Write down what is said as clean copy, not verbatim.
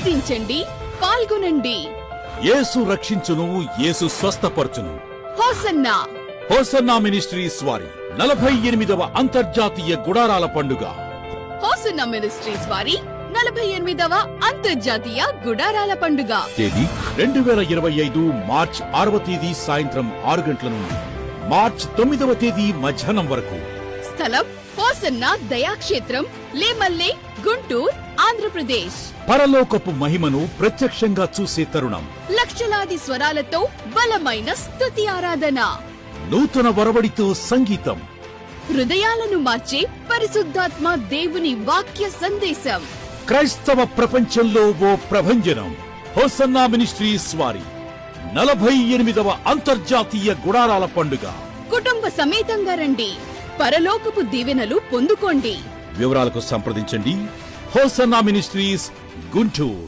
ప్రార్థించండి, పాల్గొనండి. యేసు రక్షించును, యేసు స్వస్థపరచును. హోసన్నా. హోసన్నా మినిస్ట్రీస్ వారి 48వ అంతర్జాతీయ గుడారాల పండుగ. హోసన్నా మినిస్ట్రీస్ వారి 48వ అంతర్జాతీయ గుడారాల పండుగ. తేదీ 2025 మార్చ్ 6వ తేదీ సాయంత్రం 6 గంటల నుండి మార్చ్ 9వ తేదీ మధ్యాహ్నం వరకు. స్థలం హోసన్నా దయాక్షేత్రం, లేమల్లె, గుంటూరు, ఆంధ్రప్రదేశ్. పరలోకపు మహిమను ప్రత్యక్షంగా చూసే తరుణం. లక్షలాది స్వరాలతో బలమైన స్తుతి ఆరాధన. నూతన వరవడితో సంగీతం. హృదయాలను మార్చే పరిశుద్ధాత్మ దేవుని వాక్య సందేశం. క్రైస్తవ ప్రపంచంలో ఓ ప్రభంజనం. హోసన్నా మినిస్ట్రీస్ వారి 48వ అంతర్జాతీయ గుడారాల పండుగ. కుటుంబ సమేతంగా రండి, పరలోకపు దీవెనలు పొందుకోండి. వివరాలకు సంప్రదించండి. Hosanna ministries, Guntur.